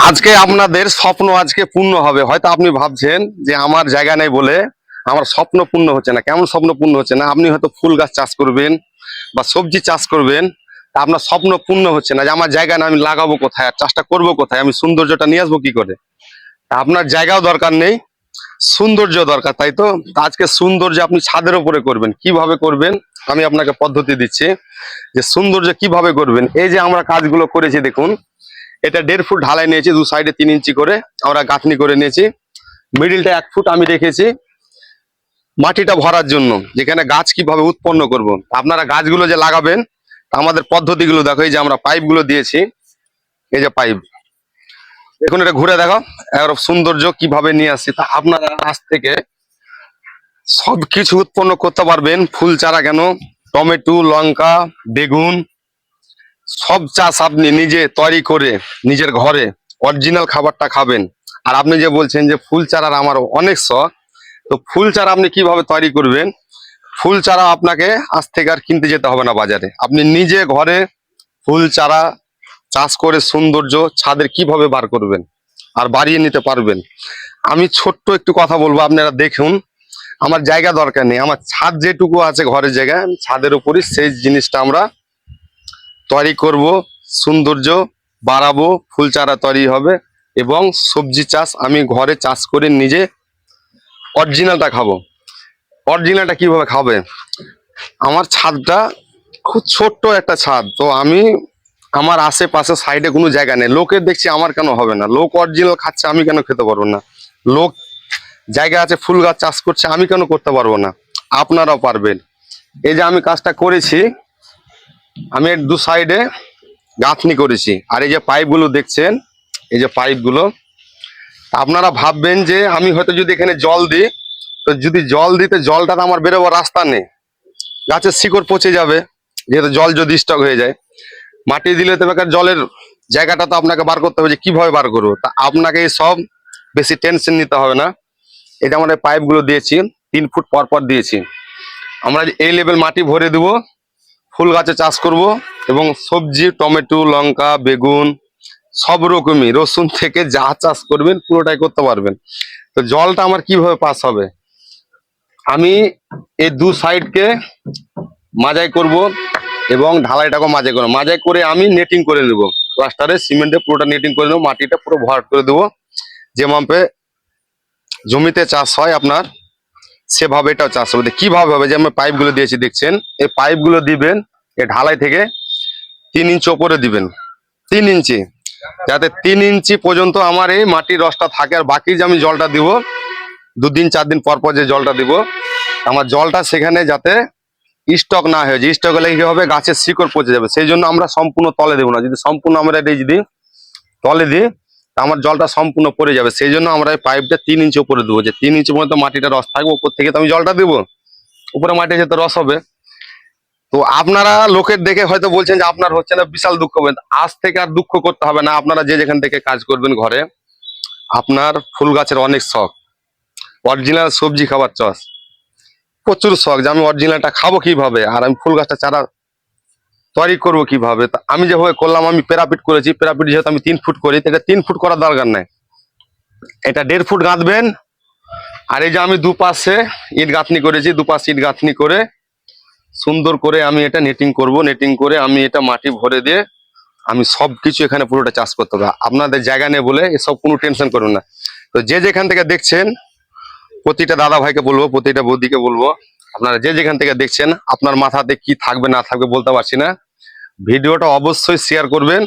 আজকে আপনাদের স্বপ্ন আজকে পূর্ণ হবে। হয়তো আপনি ভাবছেন যে আমার জায়গা নেই বলে আমার স্বপ্ন পূর্ণ হচ্ছে না। কেমন স্বপ্ন পূর্ণ হচ্ছে না? আপনি হয়তো ফুল গাছ চাষ করবেন বা সবজি চাষ করবেন, তা আপনার স্বপ্ন পূর্ণ হচ্ছে না যে আমার জায়গা না, আমি লাগাবো কোথায় আর চাষটা করবো কোথায়, আমি সৌন্দর্যটা নিয়ে আসবো কি করে। তা আপনার জায়গাও দরকার নেই, সৌন্দর্য দরকার, তাই তো? তা আজকে সৌন্দর্য আপনি ছাদের উপরে করবেন। কিভাবে করবেন আমি আপনাকে পদ্ধতি দিচ্ছি যে সৌন্দর্য কিভাবে করবেন। এই যে আমরা কাজগুলো করেছি দেখুন, এটা 1.5 ফুট ঢালাই নিয়েছি, দু সাইডে 3 ইঞ্চি করে আমরা গাঁথনি করে নিয়েছি। মিডিলটা 1 ফুট আমি রেখেছি মাটিটা ভরার জন্য, যেখানে গাছ কিভাবে উৎপন্ন করব। আপনারা গাছগুলো যে লাগাবেন আমাদের পদ্ধতিগুলো দেখো। এই যে আমরা পাইপগুলো দিয়েছি, এই যে পাইপ, এখন এটা ঘুরে দেখো এর সৌন্দর্য কিভাবে নিয়ে আসছি। তা আপনারা আজ থেকে সবকিছু উৎপন্ন করতে পারবেন। ফুল চারা কেন, টমেটো, লঙ্কা, বেগুন, সব চাষ আপনি নিজে তৈরি করে নিজের ঘরে অরিজিনাল খাবারটা খাবেন। আর আপনি যে বলছেন যে ফুল চারার আমার অনেক শখ, তো ফুল চারা আপনি কিভাবে তৈরি করবেন? ফুল চারা আপনাকে আজ থেকে আর কিনতে যেতে হবে না বাজারে। আপনি নিজে ঘরে ফুল চারা চাষ করে সৌন্দর্য ছাদের কিভাবে বার করবেন আর বাড়িয়ে নিতে পারবেন। আমি ছোট্ট একটু কথা বলবো, আপনারা দেখুন। আমার জায়গা দরকার নেই, আমার ছাদ যেটুকু আছে ঘরের জায়গা, ছাদের উপরই সেই জিনিসটা আমরা তৈরি করব, সৌন্দর্য বাড়াবো, ফুল চারা তৈরি হবে এবং সবজি চাষ আমি ঘরে চাষ করে নিজে অরিজিনালটা খাবো। অরিজিনালটা কিভাবে খাবে? আমার ছাদটা খুব ছোট্ট একটা ছাদ, তো আমি আমার আশেপাশে সাইডে কোনো জায়গা নেই। লোকের দেখছি, আমার কেন হবে না? লোক অরিজিনাল খাচ্ছে, আমি কেন খেতে পারবো না? লোক জায়গা আছে ফুল গাছ চাষ করছে, আমি কেন করতে পারবো না? আপনারাও পারবেন। এই যে আমি কাজটা করেছি, আমি এর দু সাইডে গাঁথনি করেছি। আর এই যে পাইপগুলো দেখছেন, এই যে পাইপগুলো, আপনারা ভাববেন যে আমি হয়তো যদি এখানে জল দিই, তো যদি জল দিতে জলটা তো আমার বেরোবার রাস্তা নেই, গাছের শিকড় পচে যাবে, যেহেতু জল যদি স্টক হয়ে যায়। মাটি দিলে তো বেকার জলের জায়গাটা তো আপনাকে বার করতে হবে, যে কিভাবে বার করবো। তা আপনাকে এই সব বেশি টেনশন নিতে হবে না। এটা আমরা পাইপগুলো দিয়েছি, 3 ফুট পর পর দিয়েছি। আমরা এই লেভেল মাটি ভরে দেবো, ফুল গাছে চাষ করব এবং সবজি, টমেটো, লঙ্কা, বেগুন, সব রকমই, রসুন থেকে যা চাষ করবেন পুরোটাই করতে পারবেন। তো জলটা আমার কিভাবে পাস হবে? আমি এই দু সাইডকে মাজাই করব এবং ঢালাইটাকে মাজাই করবো। মাজাই করে আমি নেটিং করে নেবো, প্লাস্টারে সিমেন্টে পুরোটা নেটিং করে নেবো, মাটিটা পুরো ভরাট করে দেবো। যে মাপে জমিতে চাষ হয় আপনার, সেভাবে এটাও চাষ হবে। কিভাবে হবে? যে আমি পাইপগুলো দিয়েছি দেখছেন, এই পাইপগুলো দিবেন এই ঢালাই থেকে 3 ইঞ্চি ওপরে দিবেন, 3 ইঞ্চি, যাতে 3 ইঞ্চি পর্যন্ত আমার এই মাটির রসটা থাকে। আর বাকি যে আমি জলটা দিব 2 দিন 4 দিন পর পর যে জলটা দিব, আমার জলটা সেখানে যাতে স্টক না হয়ে যায়। স্টক হলে কি হবে? গাছের শিকড় পচে যাবে। সেই জন্য আমরা সম্পূর্ণ তলে দেবো না। যদি সম্পূর্ণ আমরা এটা যদি তলে দিই, আমার জলটা সম্পূর্ণ পড়ে যাবে। সেই জন্য আমরা এই পাইপটা 3 ইঞ্চি উপরে দেবো, যে 3 ইঞ্চি পর্যন্ত মাটিটা রস থাকবে। উপর থেকে তো আমি জলটা দেবো, উপরে মাটি যেতে রস হবে। তো আপনারা লোকের দেখে হয়তো বলছেন যে আপনার হচ্ছে না, বিশাল দুঃখ হবে। আজ থেকে আর দুঃখ করতে হবে না। আপনারা যে যেখান থেকে কাজ করবেন ঘরে, আপনার ফুল গাছের অনেক শখ, অরিজিনাল সবজি খাবার চাষ প্রচুর শখ, যে আমি অরিজিনালটা খাবো কিভাবে আর আমি ফুল গাছটা চারা তৈরি করবো কিভাবে। তা আমি যেভাবে করলাম, আমি প্যারাপিট করেছি। প্যারাপিট যেহেতু আমি 3 ফুট করি, এটা 3 ফুট করার দরকার নাই, এটা 1.5 ফুট গাঁথবেন। আর এই যে আমি দুপাশে ইট গাঁথনি করেছি, দুপাশে ইট গাঁথনি করে সুন্দর করে আমি এটা নেটিং করব। নেটিং করে আমি এটা মাটি ভরে দিয়ে আমি সবকিছু এখানে পুরোটা চাষ করতে হবে। আপনাদের জায়গা নেই বলে এসব কোনো টেনশন করুন না। তো যে যেখান থেকে দেখছেন, প্রতিটা দাদা ভাইকে বলবো, প্রতিটা বৌদিকে বলবো, আপনারা যে যেখান থেকে দেখছেন, আপনার মাথাতে কি থাকবে না থাকবে বলতে পারছি না, ভিডিওটা অবশ্যই শেয়ার করবেন